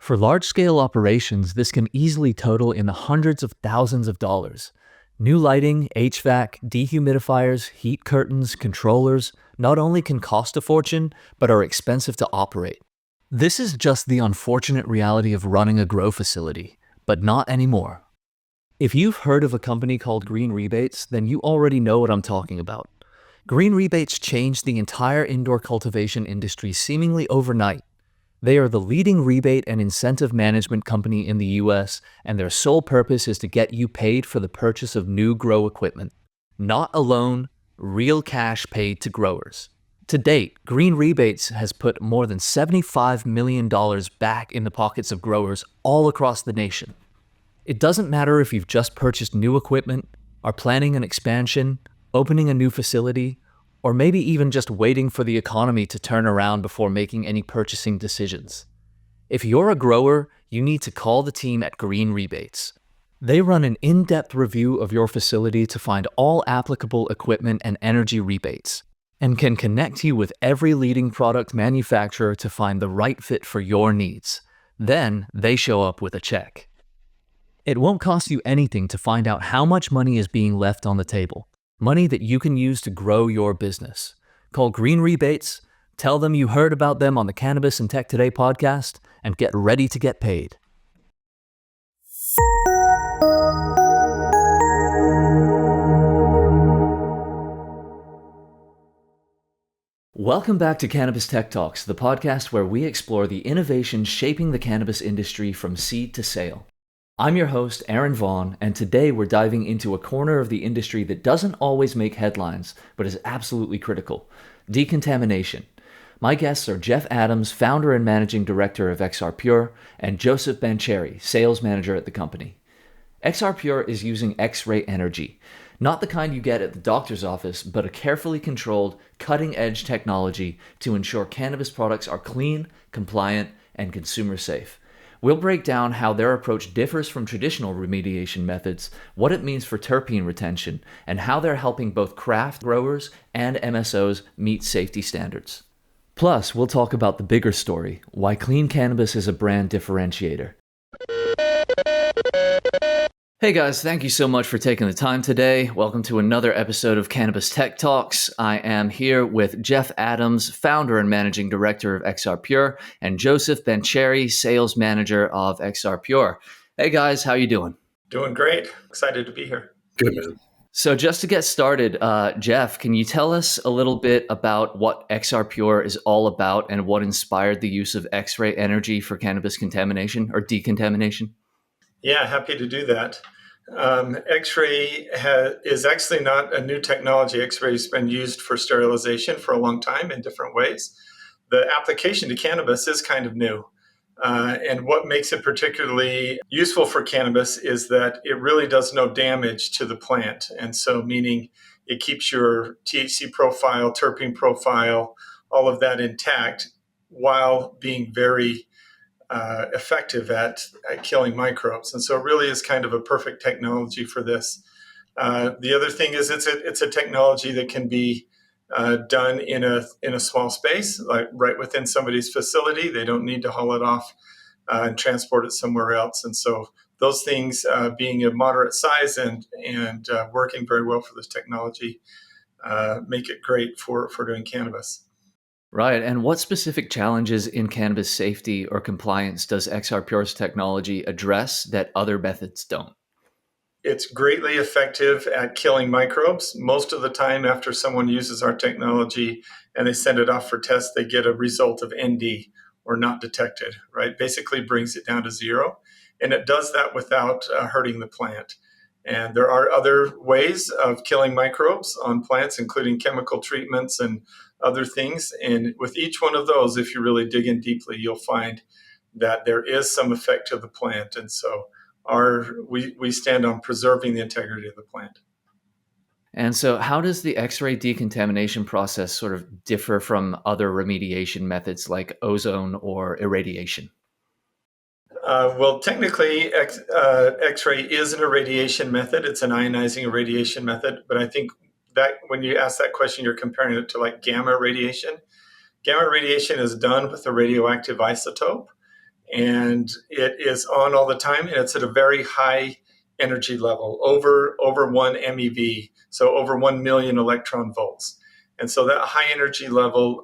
For large-scale operations, this can easily total in the hundreds of thousands of dollars. New lighting, HVAC, dehumidifiers, heat curtains, controllers not only can cost a fortune, but are expensive to operate. This is just the unfortunate reality of running a grow facility, but not anymore. If you've heard of a company called Green Rebates, then you already know what I'm talking about. Green Rebates changed the entire indoor cultivation industry seemingly overnight. They are the leading rebate and incentive management company in the US, and their sole purpose is to get you paid for the purchase of new grow equipment. Not a loan, real cash paid to growers. To date, Green Rebates has put more than $75 million back in the pockets of growers all across the nation. It doesn't matter if you've just purchased new equipment, are planning an expansion, opening a new facility, or maybe even just waiting for the economy to turn around before making any purchasing decisions. If you're a grower, you need to call the team at Green Rebates. They run an in-depth review of your facility to find all applicable equipment and energy rebates, and can connect you with every leading product manufacturer to find the right fit for your needs. Then they show up with a check. It won't cost you anything to find out how much money is being left on the table. Money that you can use to grow your business. Call Green Rebates, tell them you heard about them on the Cannabis and Tech Today podcast, and get ready to get paid. Welcome back to Cannabis Tech Talks, the podcast where we explore the innovation shaping the cannabis industry from seed to sale. I'm your host, Aron Vaughan, and today we're diving into a corner of the industry that doesn't always make headlines, but is absolutely critical: decontamination. My guests are Jeff Adams, founder and managing director of XRPure, and Joseph Bancheri, sales manager at the company. XRPure is using X-ray energy, not the kind you get at the doctor's office, but a carefully controlled, cutting-edge technology to ensure cannabis products are clean, compliant, and consumer safe. We'll break down how their approach differs from traditional remediation methods, what it means for terpene retention, and how they're helping both craft growers and MSOs meet safety standards. Plus, we'll talk about the bigger story, why clean cannabis is a brand differentiator. Hey guys, thank you so much for taking the time today. Welcome to another episode of Cannabis Tech Talks. I am here with Jeff Adams, founder and managing director of XRPure, and Joseph Bancheri, sales manager of XRPure. Hey guys, how you doing? Doing great. Excited to be here. Good, man. So just to get started, Jeff, can you tell us a little bit about what XRPure is all about and what inspired the use of X-ray energy for cannabis contamination or decontamination? Yeah, happy to do that. X-ray is actually not a new technology. X-ray has been used for sterilization for a long time in different ways. The application to cannabis is kind of new. And what makes it particularly useful for cannabis is that it really does no damage to the plant. And so meaning it keeps your THC profile, terpene profile, all of that intact while being very effective at killing microbes. And so it really is kind of a perfect technology for this. The other thing is it's a technology that can be done in a small space, like right within somebody's facility. They don't need to haul it off and transport it somewhere else. And so those things being a moderate size and working very well for this technology make it great for doing cannabis. Right. And what specific challenges in cannabis safety or compliance does XRPure's technology address that other methods don't? It's greatly effective at killing microbes. Most of the time after someone uses our technology and they send it off for tests, they get a result of ND or not detected, right? Basically brings it down to zero. And it does that without hurting the plant. And there are other ways of killing microbes on plants, including chemical treatments and other things. And with each one of those, if you really dig in deeply, you'll find that there is some effect to the plant. And so we stand on preserving the integrity of the plant. And so how does the X-ray decontamination process sort of differ from other remediation methods like ozone or irradiation? Well, technically, X-ray is an irradiation method. It's an ionizing irradiation method. But I think that when you ask that question, you're comparing it to like gamma radiation. Gamma radiation is done with a radioactive isotope. and it is on all the time, and it's at a very high energy level, over 1 MeV, so over 1 million electron volts. And so that high energy level,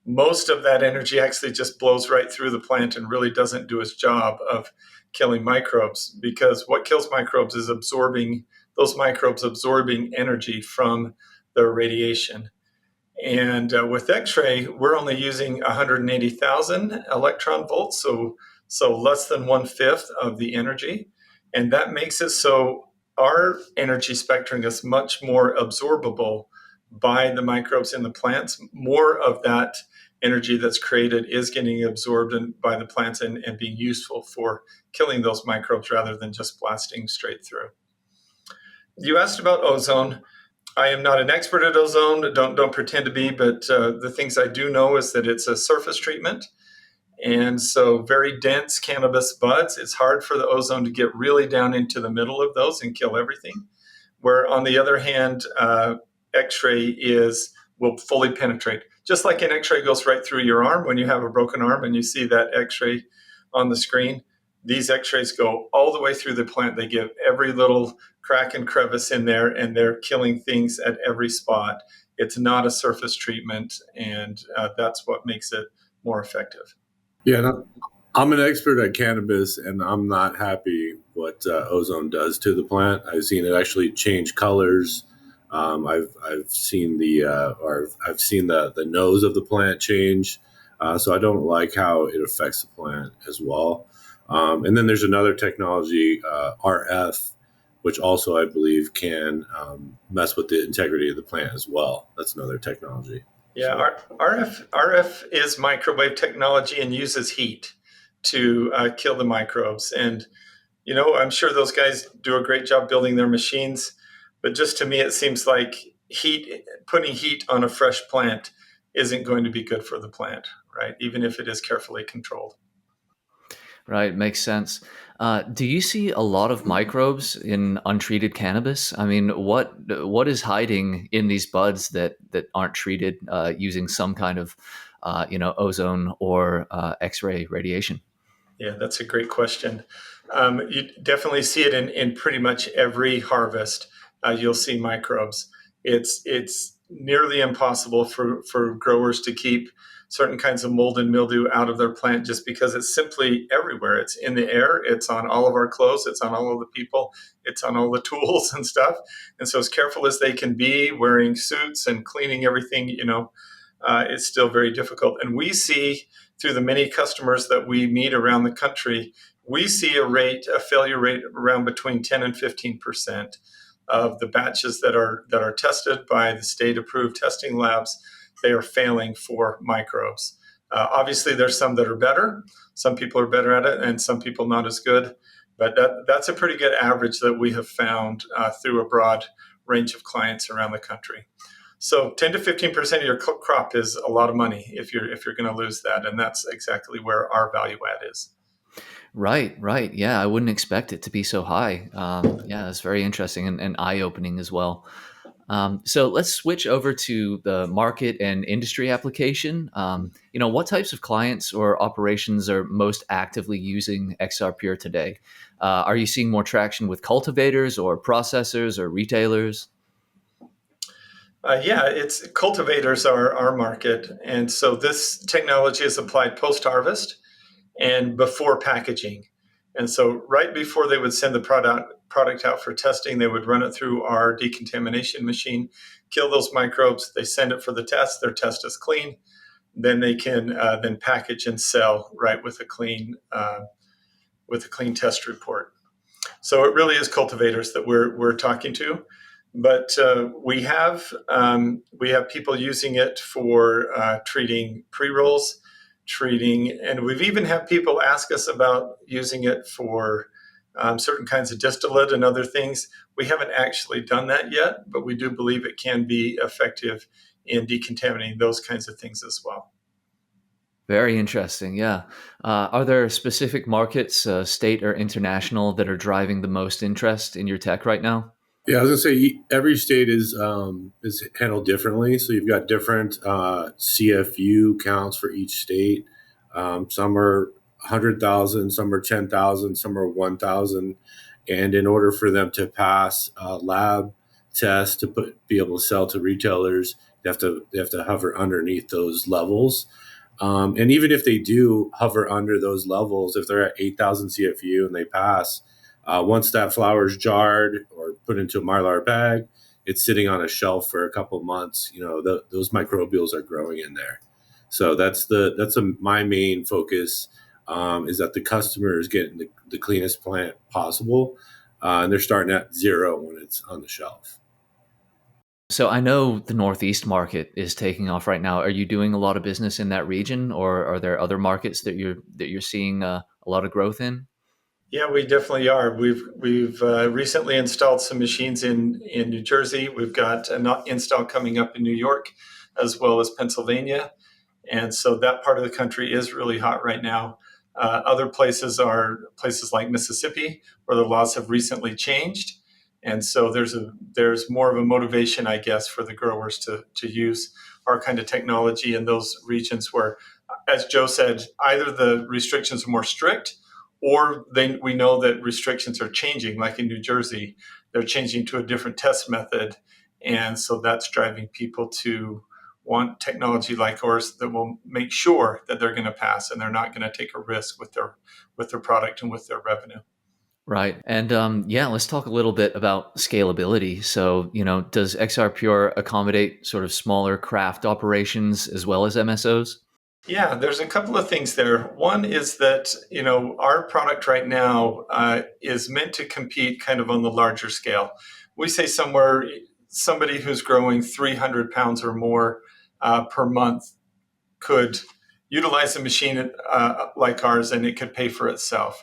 most of that energy actually just blows right through the plant and really doesn't do its job of killing microbes, because what kills microbes is absorbing those microbes absorbing energy from the radiation. And with X-ray, we're only using 180,000 electron volts, so less than 1/5 of the energy, and that makes it so our energy spectrum is much more absorbable by the microbes in the plants. More of that energy that's created is getting absorbed by the plants and being useful for killing those microbes rather than just blasting straight through. You asked about ozone. I am not an expert at ozone. Don't pretend to be, but the things I do know is that it's a surface treatment, and so very dense cannabis buds. It's hard for the ozone to get really down into the middle of those and kill everything. Where on the other hand, X-ray will fully penetrate. Just like an X-ray goes right through your arm when you have a broken arm and you see that X-ray on the screen. These X-rays go all the way through the plant. They give every little crack and crevice in there, and they're killing things at every spot. It's not a surface treatment, and that's what makes it more effective. Yeah, no, I'm an expert at cannabis, and I'm not happy what ozone does to the plant. I've seen it actually change colors. I've seen I've seen the nose of the plant change. So I don't like how it affects the plant as well. And then there's another technology, RF, which also I believe can mess with the integrity of the plant as well. That's another technology. Yeah, So, RF is microwave technology and uses heat to kill the microbes. And I'm sure those guys do a great job building their machines, but just to me, it seems like putting heat on a fresh plant isn't going to be good for the plant, right? Even if it is carefully controlled. Right, makes sense. Do you see a lot of microbes in untreated cannabis? I mean, what is hiding in these buds that aren't treated using some kind of ozone or X-ray radiation? Yeah, that's a great question. You definitely see it in pretty much every harvest. You'll see microbes. It's nearly impossible for growers to keep certain kinds of mold and mildew out of their plant just because it's simply everywhere. It's in the air. It's on all of our clothes. It's on all of the people. It's on all the tools and stuff. And so, as careful as they can be, wearing suits and cleaning everything, it's still very difficult. And we see through the many customers that we meet around the country, we see a failure rate around between 10 and 15% of the batches that are tested by the state approved testing labs. They are failing for microbes. Obviously, there's some that are better. Some people are better at it, and some people not as good. But that's a pretty good average that we have found through a broad range of clients around the country. So 10 to 15% of your crop is a lot of money if you're going to lose that, and that's exactly where our value add is. Right, right. Yeah, I wouldn't expect it to be so high. Yeah, that's very interesting and eye-opening as well. So let's switch over to the market and industry application. What types of clients or operations are most actively using XRPure today? Are you seeing more traction with cultivators or processors or retailers? Yeah, it's cultivators are our market, and so this technology is applied post harvest and before packaging. And so, right before they would send the product out for testing, they would run it through our decontamination machine, kill those microbes. They send it for the test. Their test is clean. Then they can then package and sell right with a clean test report. So it really is cultivators that we're talking to, but we have people using it for treating pre rolls, and we've even had people ask us about using it for certain kinds of distillate and other things. We haven't actually done that yet, but we do believe it can be effective in decontaminating those kinds of things as well. Very interesting. Yeah. Are there specific markets, state or international, that are driving the most interest in your tech right now? yeah, I was gonna say every state is handled differently. So you've got different CFU counts for each state. Some are 100,000, some are 10,000, some are 1,000. And in order for them to pass a lab test be able to sell to retailers, they have to hover underneath those levels. And even if they do hover under those levels, if they're at 8,000 CFU and they pass, once that flower is jarred or put into a Mylar bag, it's sitting on a shelf for a couple of months. Those microbials are growing in there. So that's my main focus, is that the customer is getting the cleanest plant possible, and they're starting at zero when it's on the shelf. So I know the Northeast market is taking off right now. Are you doing a lot of business in that region, or are there other markets that you're seeing a lot of growth in? Yeah, we definitely are. We've recently installed some machines in New Jersey. We've got an install coming up in New York, as well as Pennsylvania. And so that part of the country is really hot right now. Other places are places like Mississippi, where the laws have recently changed. And so there's more of a motivation, I guess, for the growers to use our kind of technology in those regions where, as Joe said, either the restrictions are more strict, or we know that restrictions are changing. Like in New Jersey, they're changing to a different test method. And so that's driving people to want technology like ours that will make sure that they're going to pass and they're not going to take a risk with their product and with their revenue. Right. And yeah, let's talk a little bit about scalability. So, does XRPure accommodate sort of smaller craft operations as well as MSOs? Yeah, there's a couple of things there. One is that our product right now is meant to compete kind of on the larger scale. We say somebody who's growing 300 pounds or more per month could utilize a machine like ours, and it could pay for itself.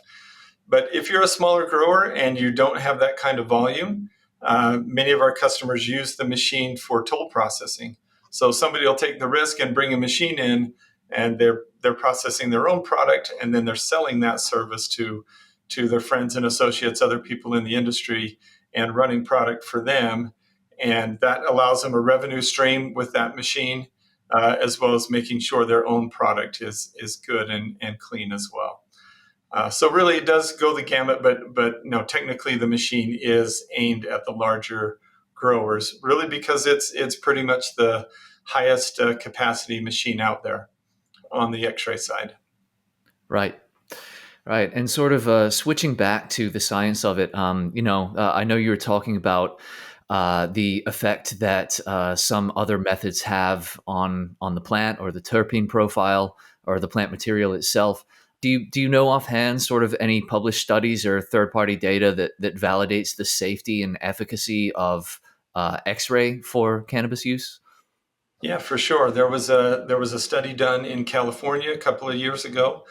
But if you're a smaller grower and you don't have that kind of volume, many of our customers use the machine for toll processing. So somebody will take the risk and bring a machine in, and they're processing their own product, and then they're selling that service to their friends and associates, other people in the industry, and running product for them. And that allows them a revenue stream with that machine, as well as making sure their own product is good and clean as well. So really, it does go the gamut, but no, technically the machine is aimed at the larger growers, really because it's pretty much the highest capacity machine out there on the X-ray side. Right. Right. And sort of switching back to the science of it, I know you were talking about the effect that some other methods have on the plant or the terpene profile or the plant material itself. Do you know offhand sort of any published studies or third party data that validates the safety and efficacy of X-ray for cannabis use? Yeah, for sure. There was a study done in California a couple of years ago.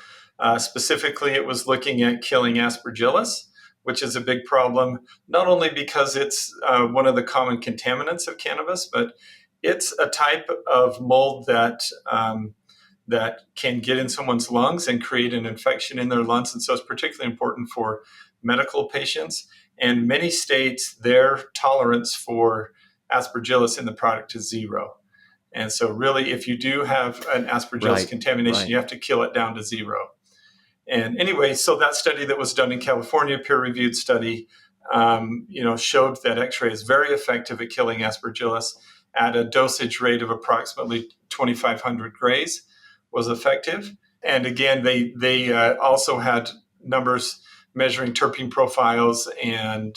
Specifically, it was looking at killing aspergillus, which is a big problem, not only because it's one of the common contaminants of cannabis, but it's a type of mold that can get in someone's lungs and create an infection in their lungs. And so it's particularly important for medical patients. And many states, their tolerance for aspergillus in the product is zero. And so, really, if you do have an aspergillus Right. contamination, Right. you have to kill it down to zero. And anyway, so that study that was done in California, peer-reviewed study, showed that X-ray is very effective at killing aspergillus at a dosage rate of approximately 2,500 grays was effective. And again, they also had numbers measuring terpene profiles and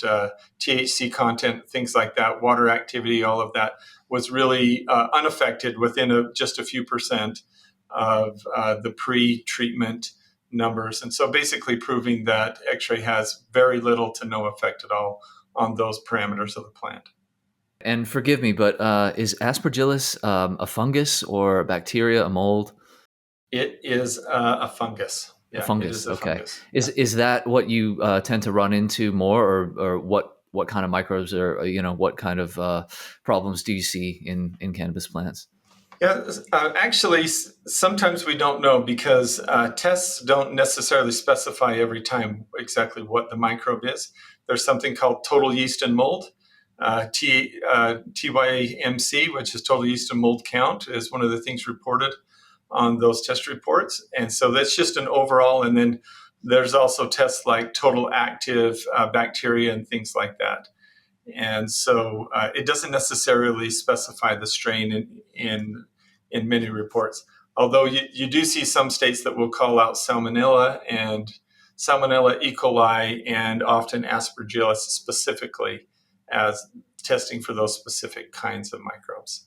THC content, things like that, water activity, all of that was really unaffected within just a few percent of the pre-treatment numbers. And so basically proving that X-ray has very little to no effect at all on those parameters of the plant. And forgive me, but is aspergillus a fungus or a bacteria, a mold? It is a fungus. A Yeah, it is fungus. a Okay. fungus. Is Yeah. is that what you tend to run into more, or what kind of microbes or what kind of problems do you see in cannabis plants? Yeah, actually, sometimes we don't know because tests don't necessarily specify every time exactly what the microbe is. There's something called total yeast and mold. TYMC, which is total yeast and mold count, is one of the things reported on those test reports. And so that's just an overall. And then there's also tests like total active bacteria and things like that. And so it doesn't necessarily specify the strain in many reports. Although you do see some states that will call out Salmonella and Salmonella E. coli and often Aspergillus specifically as testing for those specific kinds of microbes.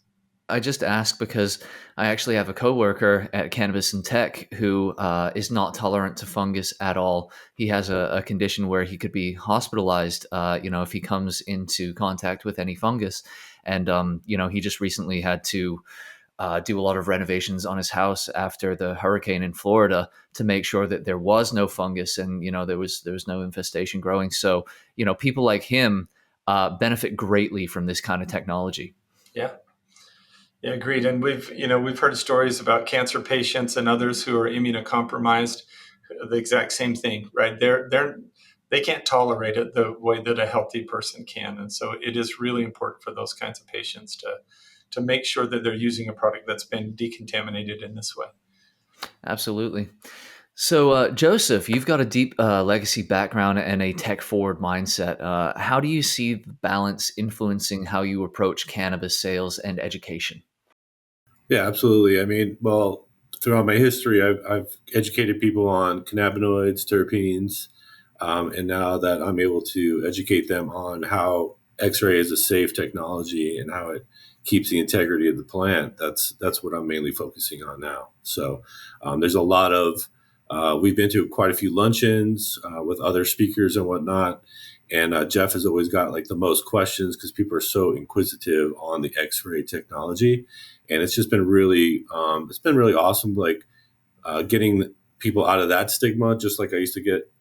I just ask because I actually have a coworker at Cannabis and Tech who is not tolerant to fungus at all. He has a condition where he could be hospitalized, if he comes into contact with any fungus. And, he just recently had to do a lot of renovations on his house after the hurricane in Florida to make sure that there was no fungus and, there was no infestation growing. So, people like him benefit greatly from this kind of technology. Yeah. Yeah, agreed. And we've heard stories about cancer patients and others who are immunocompromised. The exact same thing, right? They can't tolerate it the way that a healthy person can, and so it is really important for those kinds of patients to make sure that they're using a product that's been decontaminated in this way. Absolutely. So, Joseph, you've got a deep legacy background and a tech forward mindset. How do you see the balance influencing how you approach cannabis sales and education? Yeah, absolutely. I mean, well, throughout my history, I've educated people on cannabinoids, terpenes, and now that I'm able to educate them on how X-ray is a safe technology and how it keeps the integrity of the plant, that's what I'm mainly focusing on now. So there's a lot of we've been to quite a few luncheons with other speakers and whatnot. And Jeff has always got like the most questions because people are so inquisitive on the X-ray technology, and it's just been it's been really awesome, like getting people out of that stigma, just like I used to get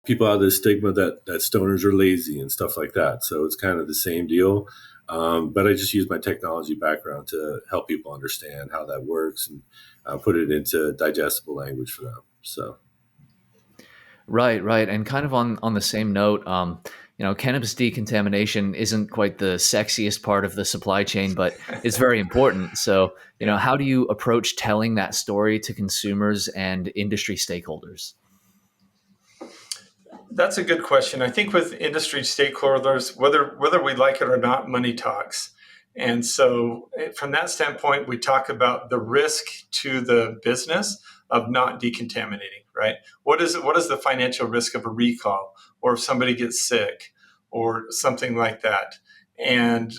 people out of the stigma that stoners are lazy and stuff like that. So it's kind of the same deal, but I just use my technology background to help people understand how that works and put it into digestible language for them. So. Right, right. And kind of on the same note, cannabis decontamination isn't quite the sexiest part of the supply chain, but it's very important. So, how do you approach telling that story to consumers and industry stakeholders? That's a good question. I think with industry stakeholders, whether we like it or not, money talks. And so from that standpoint, we talk about the risk to the business of not decontaminating, right? What is the financial risk of a recall or if somebody gets sick or something like that? And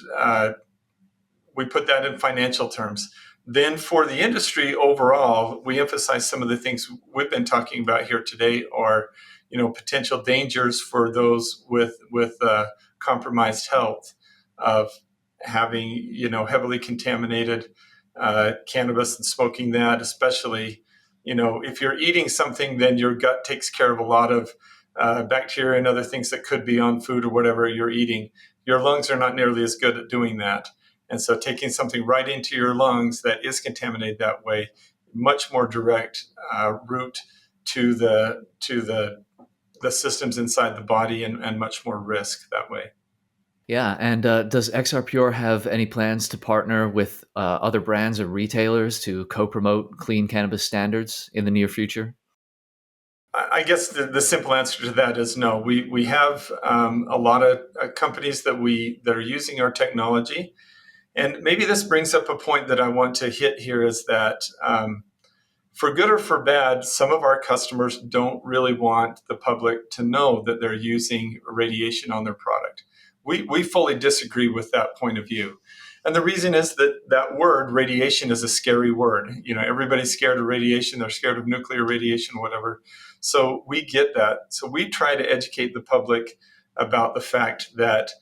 we put that in financial terms. Then for the industry overall, we emphasize some of the things we've been talking about here today are, potential dangers for those with compromised health of having, heavily contaminated cannabis and smoking that, especially, if you're eating something, then your gut takes care of a lot of bacteria and other things that could be on food or whatever you're eating. Your lungs are not nearly as good at doing that. And so taking something right into your lungs that is contaminated that way, much more direct route to the systems inside the body and much more risk that way. Yeah, and does XRPure have any plans to partner with other brands or retailers to co-promote clean cannabis standards in the near future? I guess the simple answer to that is no. We have a lot of companies that are using our technology. And maybe this brings up a point that I want to hit here is that for good or for bad, some of our customers don't really want the public to know that they're using radiation on their product. We fully disagree with that point of view. And the reason is that word radiation is a scary word. Everybody's scared of radiation. They're scared of nuclear radiation, whatever. So we get that. So we try to educate the public about the fact that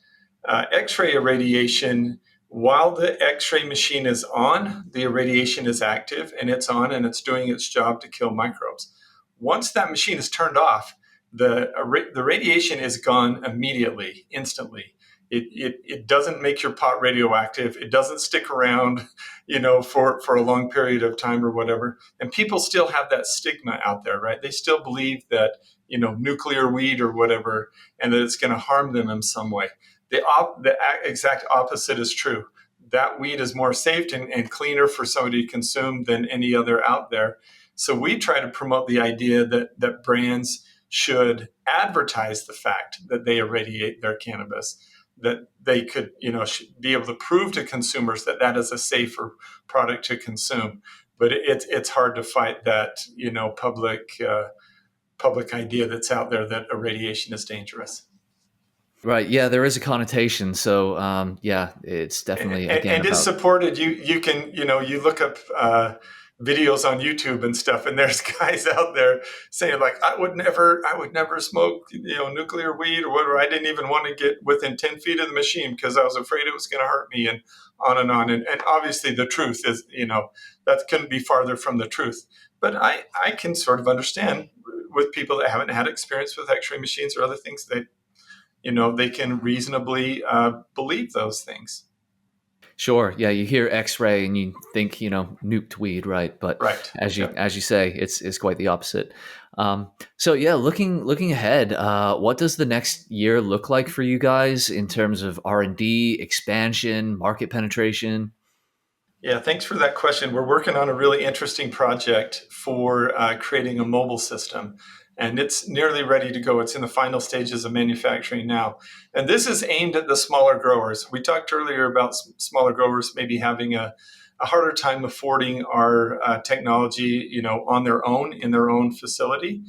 X-ray irradiation, while the X-ray machine is on, the irradiation is active and it's on and it's doing its job to kill microbes. Once that machine is turned off, the radiation is gone immediately, instantly. It doesn't make your pot radioactive. It doesn't stick around, for a long period of time or whatever. And people still have that stigma out there, right? They still believe that, nuclear weed or whatever, and that it's going to harm them in some way. The exact opposite is true. that weed is more safe and cleaner for somebody to consume than any other out there. So we try to promote the idea that brands should advertise the fact that they irradiate their cannabis, that they could, be able to prove to consumers that that is a safer product to consume. But it's hard to fight that, public idea that's out there that irradiation is dangerous. Right. Yeah, there is a connotation. So, yeah, it's definitely, again, And it's about. supported. You can, you look up videos on YouTube and stuff, and there's guys out there saying like, I would never smoke, nuclear weed or whatever. I didn't even want to get within 10 feet of the machine because I was afraid it was going to hurt me, and on and on. And obviously the truth is, that couldn't be farther from the truth. But I can sort of understand with people that haven't had experience with X-ray machines or other things, that they can reasonably believe those things. Sure. Yeah, you hear X-ray and you think, nuked weed, right? But Right. as you Yeah. as you say, it's quite the opposite. So yeah, looking ahead, what does the next year look like for you guys in terms of R&D, expansion, market penetration? Yeah, thanks for that question. We're working on a really interesting project for creating a mobile system, and it's nearly ready to go. It's in the final stages of manufacturing now. And this is aimed at the smaller growers. We talked earlier about smaller growers maybe having a harder time affording our technology, on their own, in their own facility.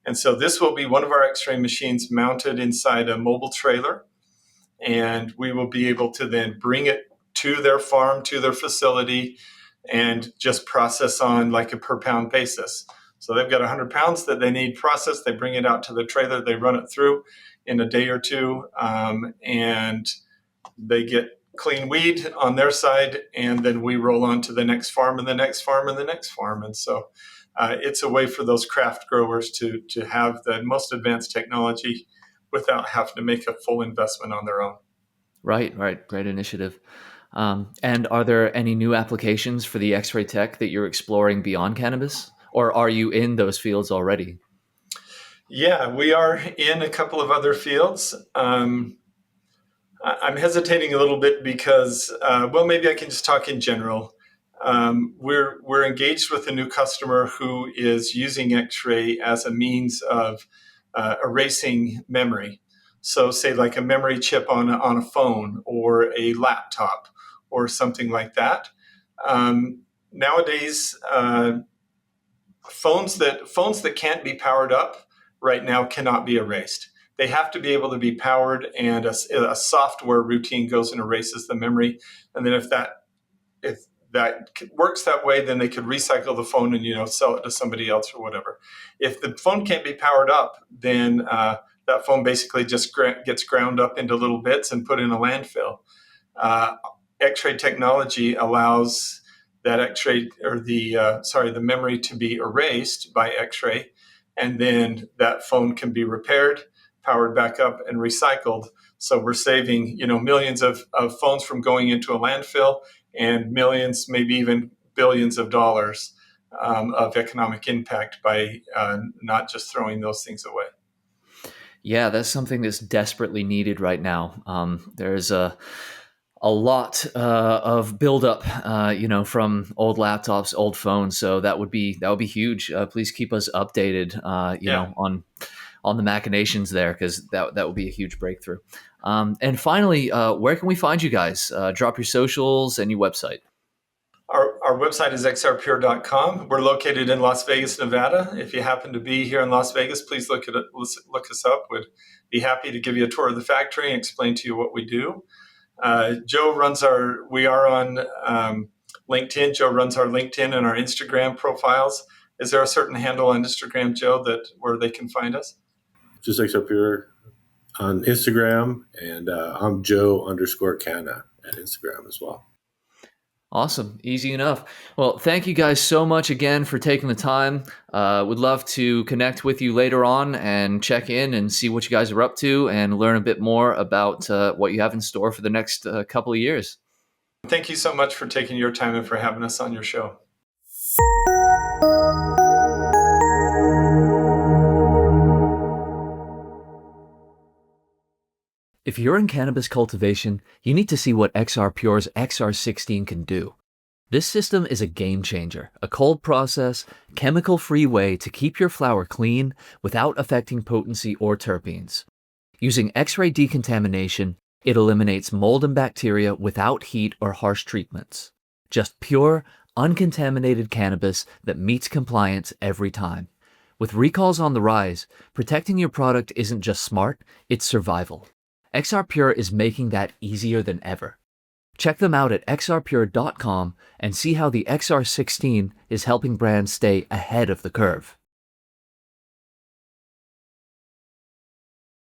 And so this will be one of our X-ray machines mounted inside a mobile trailer, and we will be able to then bring it to their farm, to their facility, and just process on like a per pound basis. So they've got 100 pounds that they need processed. They bring it out to the trailer. They run it through in a day or two, and they get clean weed on their side. And then we roll on to the next farm and the next farm and the next farm. And so it's a way for those craft growers to have the most advanced technology without having to make a full investment on their own. Right, right. Great initiative. And are there any new applications for the X-ray tech that you're exploring beyond cannabis, or are you in those fields already? Yeah, we are in a couple of other fields. I'm hesitating a little bit because, well, maybe I can just talk in general. We're engaged with a new customer who is using X-ray as a means of erasing memory. So, say like a memory chip on a phone or a laptop or something like that. Nowadays, phones that can't be powered up right now cannot be erased. They have to be able to be powered, and a software routine goes and erases the memory. And then if that works that way, then they could recycle the phone and sell it to somebody else or whatever. If the phone can't be powered up, then that phone basically just gets ground up into little bits and put in a landfill. Uh, X-ray technology allows that X-ray or the memory to be erased by X-ray, and then that phone can be repaired, powered back up, and recycled. So we're saving millions of phones from going into a landfill, and millions, maybe even billions of dollars of economic impact by not just throwing those things away. Yeah, that's something that's desperately needed right now. There's a lot of buildup, from old laptops, old phones. So that would be huge. Please keep us updated, Yeah. on the machinations there, because that would be a huge breakthrough. And finally, where can we find you guys? Drop your socials and your website. Our website is XRPure.com. We're located in Las Vegas, Nevada. If you happen to be here in Las Vegas, please look us up. We'd be happy to give you a tour of the factory and explain to you what we do. Joe runs we are on LinkedIn. Joe runs our LinkedIn and our Instagram profiles. Is there a certain handle on Instagram, Joe, where they can find us? Just XRPure on Instagram, and I'm Joe_Canna at Instagram as well. Awesome. Easy enough. Well, thank you guys so much again for taking the time. Would love to connect with you later on and check in and see what you guys are up to and learn a bit more about what you have in store for the next couple of years. Thank you so much for taking your time and for having us on your show. If If you're in cannabis cultivation, you need to see what XRPure's XR16 can do. This system is a game changer, a cold process, chemical-free way to keep your flower clean without affecting potency or terpenes. Using X-ray decontamination, it eliminates mold and bacteria without heat or harsh treatments. Just pure, uncontaminated cannabis that meets compliance every time. With recalls on the rise, protecting your product isn't just smart, it's survival. XRPure is making that easier than ever. Check them out at xrpure.com and see how the XR16 is helping brands stay ahead of the curve.